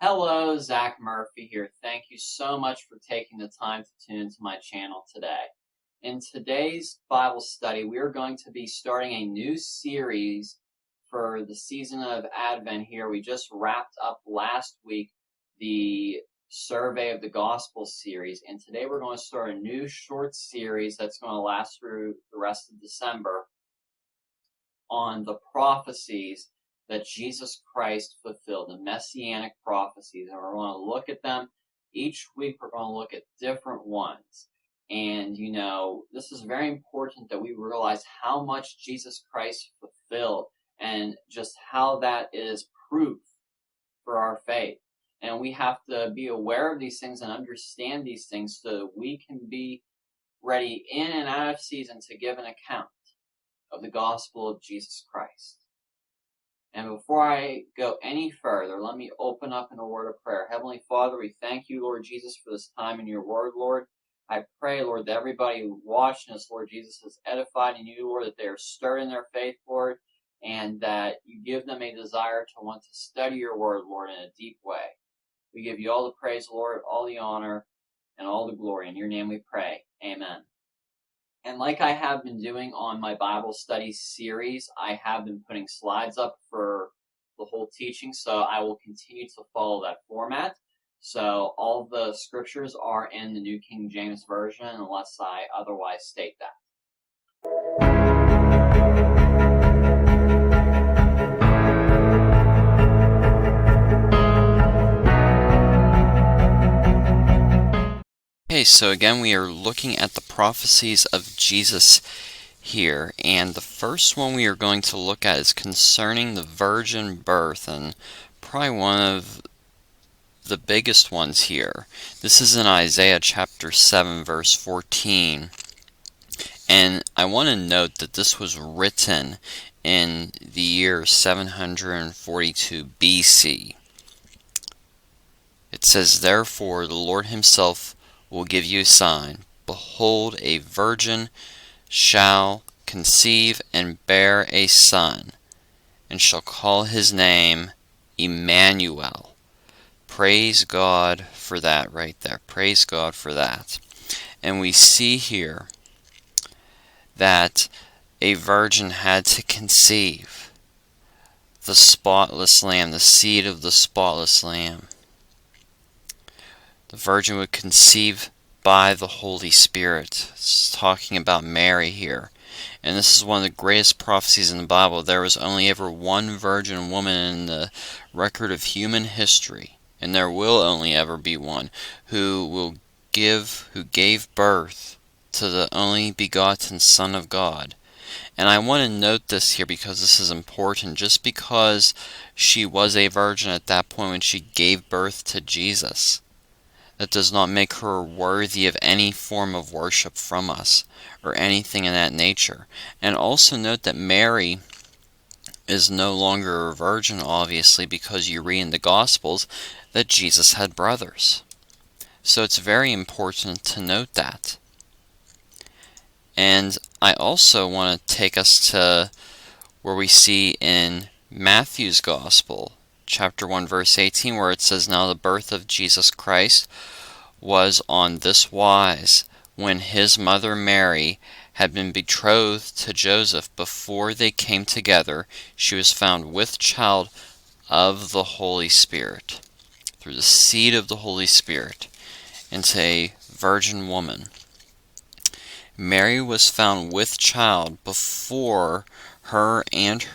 Hello, Zach Murphy here. Thank you so much for taking the time to tune into my channel today. In today's Bible study, we are going to be starting a new series for the season of Advent here. We just wrapped up last week the Survey of the Gospel series, and today we're going to start a new short series that's going to last through the rest of December on the prophecies that Jesus Christ fulfilled, the messianic prophecies. And we're going to look at them. Each week we're going to look at different ones. And, this is very important that we realize how much Jesus Christ fulfilled and just how that is proof for our faith. And we have to be aware of these things and understand these things so that we can be ready in and out of season to give an account of the gospel of Jesus Christ. And before I go any further, let me open up in a word of prayer. Heavenly Father, we thank you, Lord Jesus, for this time in your word, Lord. I pray, Lord, that everybody watching us, Lord Jesus, is edified in you, Lord, that they are stirred in their faith, Lord, and that you give them a desire to want to study your word, Lord, in a deep way. We give you all the praise, Lord, all the honor, and all the glory. In your name we pray. Amen. And like I have been doing on my Bible study series, I have been putting slides up for the whole teaching, so I will continue to follow that format. So all the scriptures are in the New King James Version, unless I otherwise state that. Okay, so again we are looking at the prophecies of Jesus here, and the first one we are going to look at is concerning the virgin birth, and probably one of the biggest ones here. This is in Isaiah chapter 7 verse 14, and I want to note that this was written in the year 742 BC. It says, "Therefore the Lord himself will give you a sign. Behold, a virgin shall conceive and bear a son, and shall call his name Emmanuel." Praise God for that right there. Praise God for that. And we see here that a virgin had to conceive the spotless lamb, the seed of the spotless lamb. The virgin would conceive by the Holy Spirit. It's talking about Mary here. And this is one of the greatest prophecies in the Bible. There was only ever one virgin woman in the record of human history, and there will only ever be one, who gave birth to the only begotten Son of God. And I want to note this here because this is important. Just because she was a virgin at that point when she gave birth to Jesus, that does not make her worthy of any form of worship from us or anything in that nature. And also note that Mary is no longer a virgin, obviously, because you read in the Gospels that Jesus had brothers. So it's very important to note that. And I also want to take us to where we see in Matthew's Gospel, chapter 1, verse 18, where it says, "Now the birth of Jesus Christ was on this wise, when his mother Mary had been betrothed to Joseph. Before they came together, she was found with child of the Holy Spirit," through the seed of the Holy Spirit, into a virgin woman. Mary was found with child before her and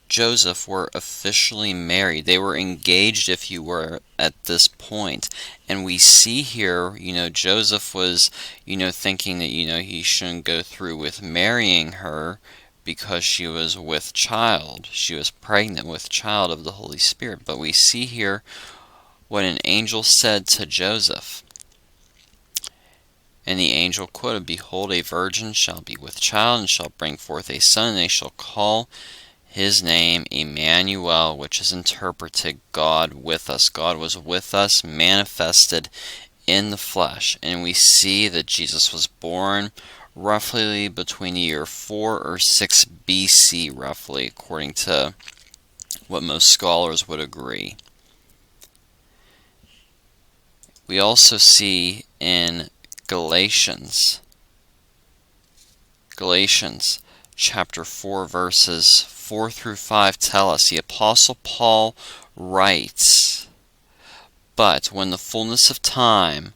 Joseph were officially married. They were engaged, if you were, at this point. And we see here, Joseph was, thinking that, he shouldn't go through with marrying her because she was with child. She was pregnant with child of the Holy Spirit. But we see here what an angel said to Joseph. And the angel quoted, "Behold, a virgin shall be with child, and shall bring forth a son, and they shall call his name Emmanuel," which is interpreted God with us. God was with us, manifested in the flesh. And we see that Jesus was born roughly between the year 4 or 6 BC, roughly, according to what most scholars would agree. We also see in Galatians chapter 4 verses 4 through 5 tell us, the Apostle Paul writes, "But when the fullness of time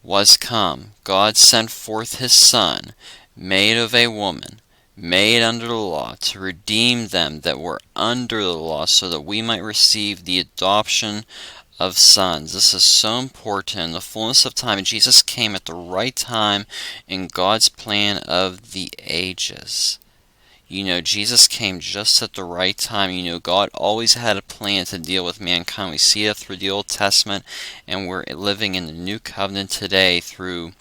was come, God sent forth his Son, made of a woman, made under the law, to redeem them that were under the law, so that we might receive the adoption of sons." This is so important. In the fullness of time, Jesus came at the right time in God's plan of the ages. Jesus came just at the right time. God always had a plan to deal with mankind. We see it through the Old Testament, and we're living in the New Covenant today through,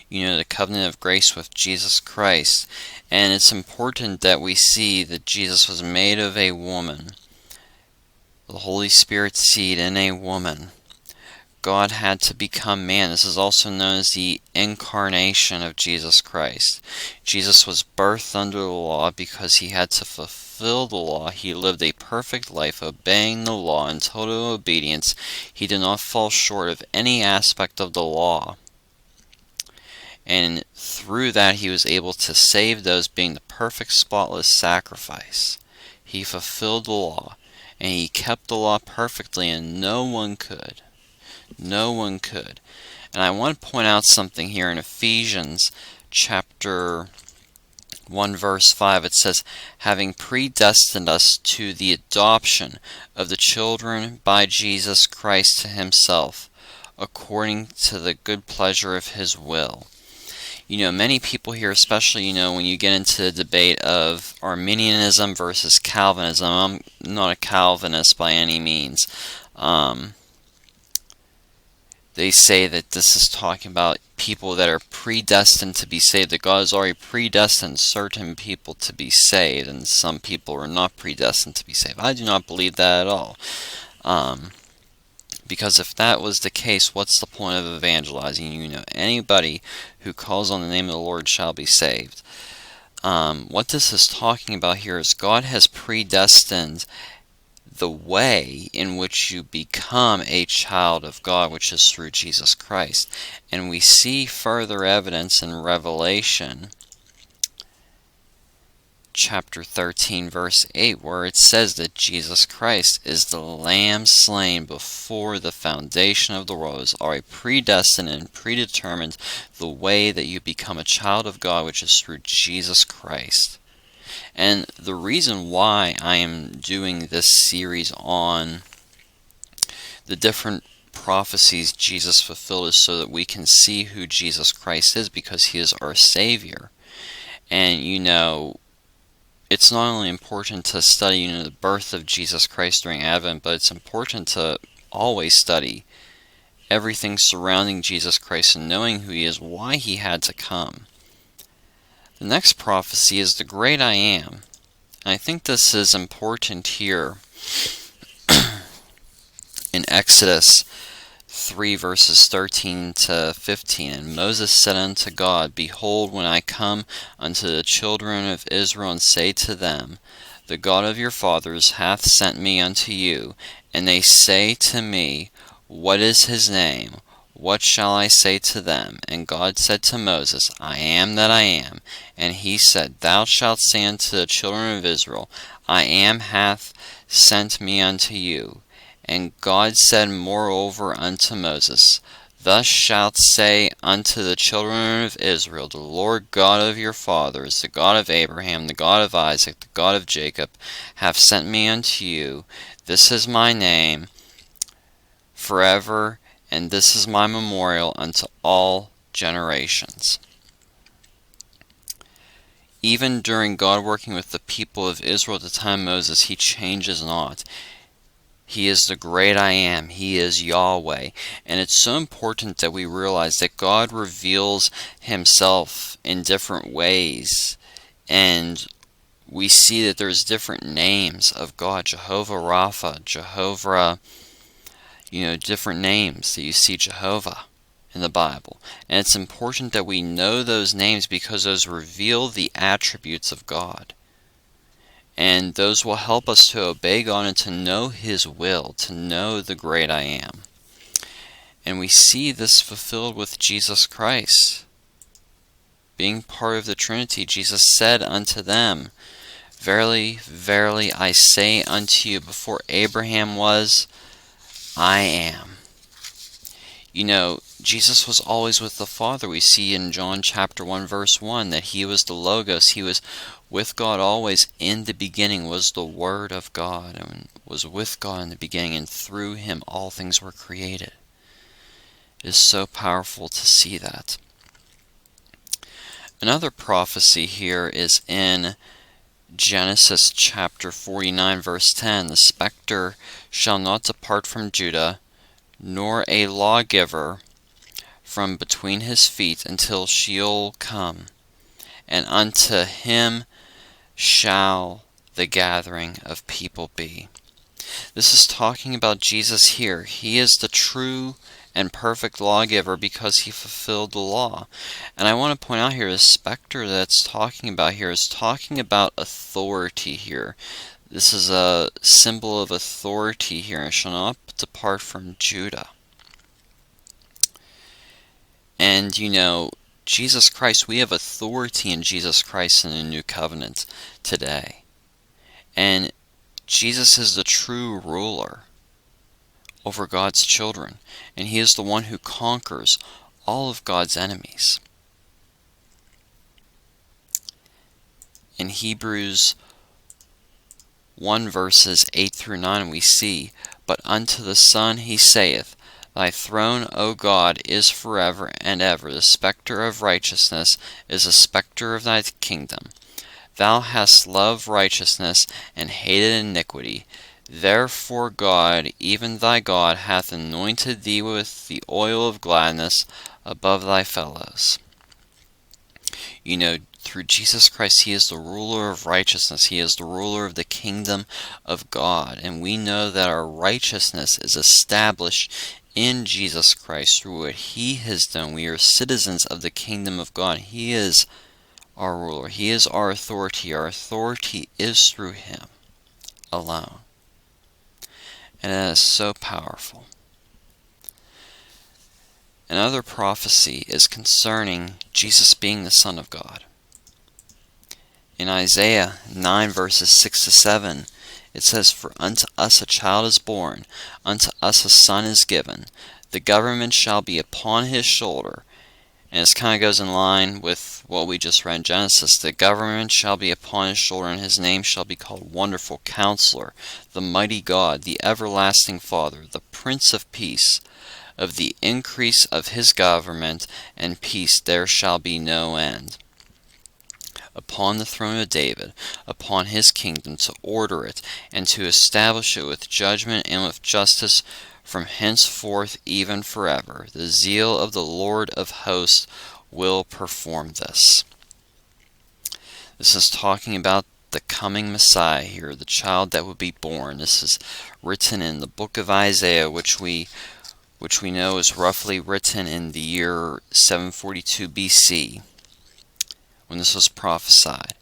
the covenant of grace with Jesus Christ. And it's important that we see that Jesus was made of a woman, the Holy Spirit seed in a woman. God had to become man. This is also known as the incarnation of Jesus Christ. Jesus was birthed under the law because he had to fulfill the law. He lived a perfect life, obeying the law in total obedience. He did not fall short of any aspect of the law. And through that, he was able to save those, being the perfect, spotless sacrifice. He fulfilled the law, and he kept the law perfectly, and no one could. No one could. And I want to point out something here in Ephesians chapter 1 verse 5. It says, "Having predestined us to the adoption of the children by Jesus Christ to himself, according to the good pleasure of his will." Many people here, especially, when you get into the debate of Arminianism versus Calvinism. I'm not a Calvinist by any means. They say that this is talking about people that are predestined to be saved, that God has already predestined certain people to be saved, and some people are not predestined to be saved. I do not believe that at all. Because if that was the case, what's the point of evangelizing? Anybody who calls on the name of the Lord shall be saved. What this is talking about here is God has predestined the way in which you become a child of God, which is through Jesus Christ. And we see further evidence in Revelation chapter 13 verse 8, where it says that Jesus Christ is the Lamb slain before the foundation of the world. It is already predestined and predetermined the way that you become a child of God, which is through Jesus Christ. And the reason why I am doing this series on the different prophecies Jesus fulfilled is so that we can see who Jesus Christ is, because he is our Savior. And it's not only important to study the birth of Jesus Christ during Advent, but it's important to always study everything surrounding Jesus Christ and knowing who he is, why he had to come. The next prophecy is the great I Am. And I think this is important here in Exodus 3 verses 13 to 15. "And Moses said unto God, Behold, when I come unto the children of Israel, and say to them, The God of your fathers hath sent me unto you, and they say to me, What is his name? What shall I say to them? And God said to Moses, I am that I am. And he said, Thou shalt say unto the children of Israel, I am hath sent me unto you. And God said moreover unto Moses, Thus shalt say unto the children of Israel, The Lord God of your fathers, the God of Abraham, the God of Isaac, the God of Jacob, hath sent me unto you. This is my name forever, and this is my memorial unto all generations. Even during God working with the people of Israel at the time of Moses, he changes not. He is the great I Am. He is Yahweh. And it's so important that we realize that God reveals himself in different ways. And we see that there's different names of God. Jehovah Rapha, Jehovah, different names that you see Jehovah in the Bible. And it's important that we know those names because those reveal the attributes of God. And those will help us to obey God and to know his will, to know the great I Am. And we see this fulfilled with Jesus Christ. Being part of the Trinity, Jesus said unto them, Verily, verily, I say unto you, before Abraham was, I am. You know, Jesus was always with the Father. We see in John chapter 1 verse 1 that he was the Logos. He was with God always. In the beginning was the Word of God, and was with God in the beginning, and through him all things were created. It is so powerful to see that. Another prophecy here is in Genesis chapter 49 verse 10. The specter shall not depart from Judah, nor a lawgiver from between his feet, until Sheol come, and unto him shall the gathering of people be. This is talking about Jesus here. He is the true and perfect lawgiver because he fulfilled the law. And I want to point out here, the specter that's talking about here is talking about authority here. This is a symbol of authority here, and shall not depart from Judah. And you know, Jesus Christ, we have authority in Jesus Christ in the new covenant today. And Jesus is the true ruler over God's children, and he is the one who conquers all of God's enemies. In Hebrews 1 verses 8 through 9 we see, But unto the Son he saith, Thy throne, O God, is forever and ever. The spectre of righteousness is a spectre of thy kingdom. Thou hast loved righteousness and hated iniquity. Therefore God, even thy God, hath anointed thee with the oil of gladness above thy fellows. You know, through Jesus Christ, he is the ruler of righteousness. He is the ruler of the kingdom of God. And we know that our righteousness is established in Jesus Christ through what he has done. We are citizens of the kingdom of God. He is our ruler. He is our authority. Our authority is through him alone. And that is so powerful. Another prophecy is concerning Jesus being the Son of God. In Isaiah 9 verses 6 to 7, it says, For unto us a child is born, unto us a son is given. The government shall be upon his shoulder. And this kind of goes in line with what we just read in Genesis. The government shall be upon his shoulder, and his name shall be called Wonderful Counselor, the Mighty God, the Everlasting Father, the Prince of Peace. Of the increase of his government and peace there shall be no end. Upon the throne of David, upon his kingdom, to order it, and to establish it with judgment and with justice, from henceforth even forever. The zeal of the Lord of hosts will perform this. This is talking about the coming Messiah here, the child that would be born. This is written in the book of Isaiah, which we know is roughly written in the year 742 BC, when this was prophesied.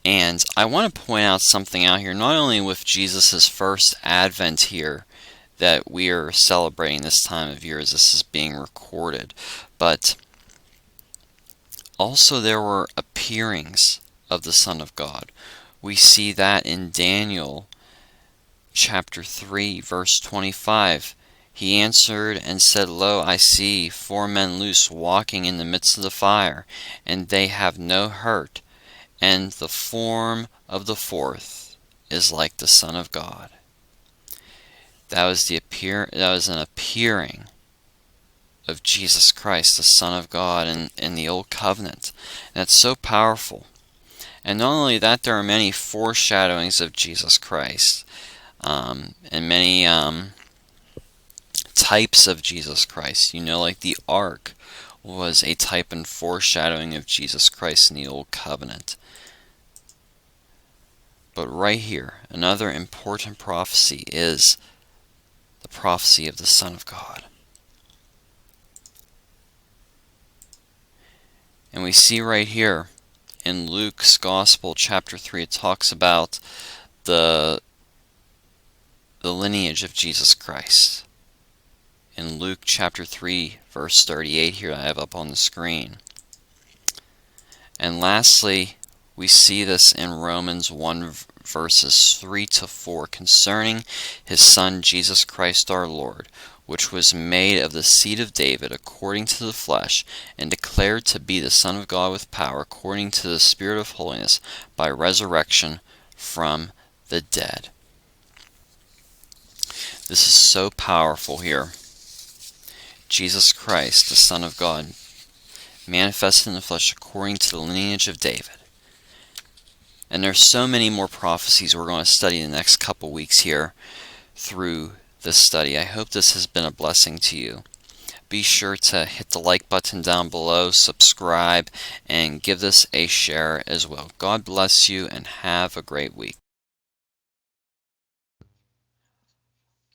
And I want to point out something out here, not only with Jesus' first advent here, that we are celebrating this time of year as this is being recorded, but also there were appearings of the Son of God. We see that in Daniel chapter 3 verse 25. He answered and said, Lo, I see 4 men loose walking in the midst of the fire, and they have no hurt, and the form of the fourth is like the Son of God. That was an appearing of Jesus Christ, the Son of God, in the Old Covenant. And that's so powerful. And not only that, there are many foreshadowings of Jesus Christ, and many types of Jesus Christ. You know, like the ark was a type and foreshadowing of Jesus Christ in the Old Covenant. But right here, another important prophecy is the prophecy of the Son of God. And we see right here in Luke's Gospel, chapter 3, it talks about the lineage of Jesus Christ in Luke chapter 3, verse 38 here I have up on the screen. And lastly, we see this in Romans 1 verses 3 to 4 concerning his Son Jesus Christ our Lord, which was made of the seed of David according to the flesh, and declared to be the Son of God with power according to the Spirit of holiness by resurrection from the dead. This is so powerful here. Jesus Christ, the Son of God, manifested in the flesh according to the lineage of David. And there's so many more prophecies we're going to study in the next couple weeks here through this study. I hope this has been a blessing to you. Be sure to hit the like button down below, subscribe, and give this a share as well. God bless you and have a great week.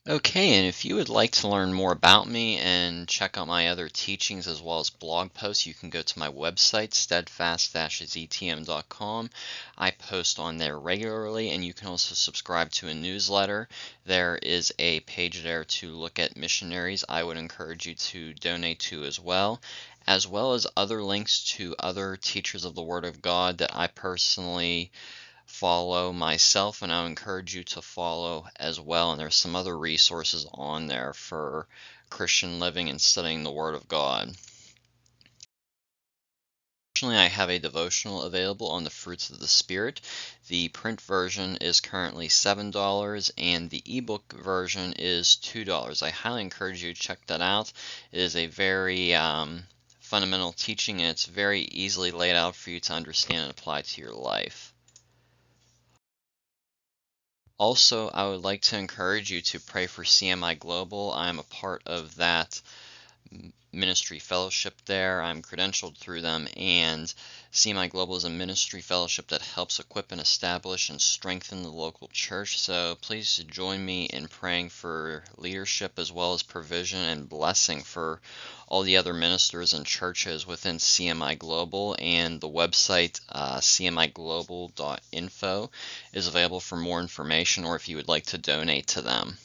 Okay, and if you would like to learn more about me and check out my other teachings as well as blog posts, you can go to my website, steadfast-ztm.com. I post on there regularly, and you can also subscribe to a newsletter. There is a page there to look at missionaries I would encourage you to donate to as well as other links to other teachers of the Word of God that I personally follow myself, and I encourage you to follow as well. And there's some other resources on there for Christian living and studying the Word of God. Additionally, I have a devotional available on the fruits of the Spirit. The print version is currently $7 and the ebook version is $2. I highly encourage you to check that out. It is a very fundamental teaching, and it's very easily laid out for you to understand and apply to your life. Also, I would like to encourage you to pray for CMI Global. I'm a part of that ministry fellowship there. I'm credentialed through them, and CMI Global is a ministry fellowship that helps equip and establish and strengthen the local church. So please join me in praying for leadership as well as provision and blessing for all the other ministers and churches within CMI Global. And the website cmiglobal.info is available for more information, or if you would like to donate to them.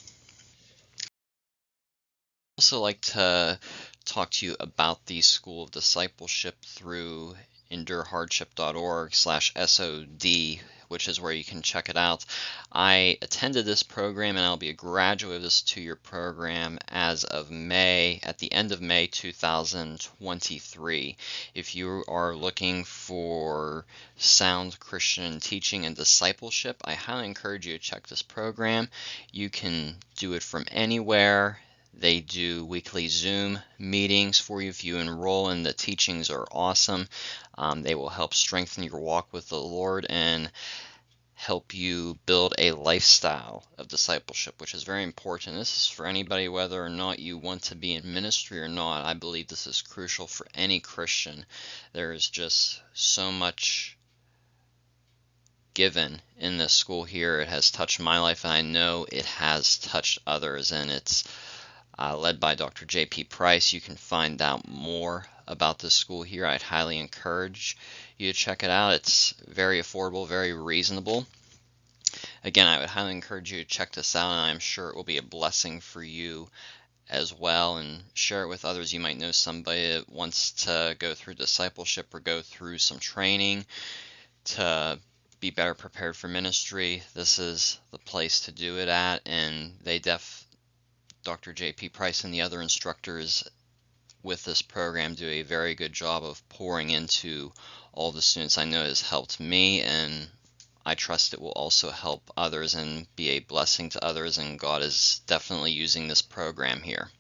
I'd also like to talk to you about the School of Discipleship through endurehardship.org/SOD, which is where you can check it out. I attended this program, and I'll be a graduate of this 2-year program as of at the end of May 2023. If you are looking for sound Christian teaching and discipleship, I highly encourage you to check this program. You can do it from anywhere. They do weekly Zoom meetings for you if you enroll, and the teachings are awesome. They will help strengthen your walk with the Lord and help you build a lifestyle of discipleship, which is very important. This is for anybody, whether or not you want to be in ministry or not. I believe this is crucial for any Christian. There is just so much given in this school here. It has touched my life, and I know it has touched others, and it's led by Dr. J.P. Price. You can find out more about this school here. I'd highly encourage you to check it out. It's very affordable, very reasonable. Again, I would highly encourage you to check this out, and I'm sure it will be a blessing for you as well, and share it with others. You might know somebody that wants to go through discipleship or go through some training to be better prepared for ministry. This is the place to do it at, and Dr. J.P. Price and the other instructors with this program do a very good job of pouring into all the students. I know it has helped me, and I trust it will also help others and be a blessing to others, and God is definitely using this program here.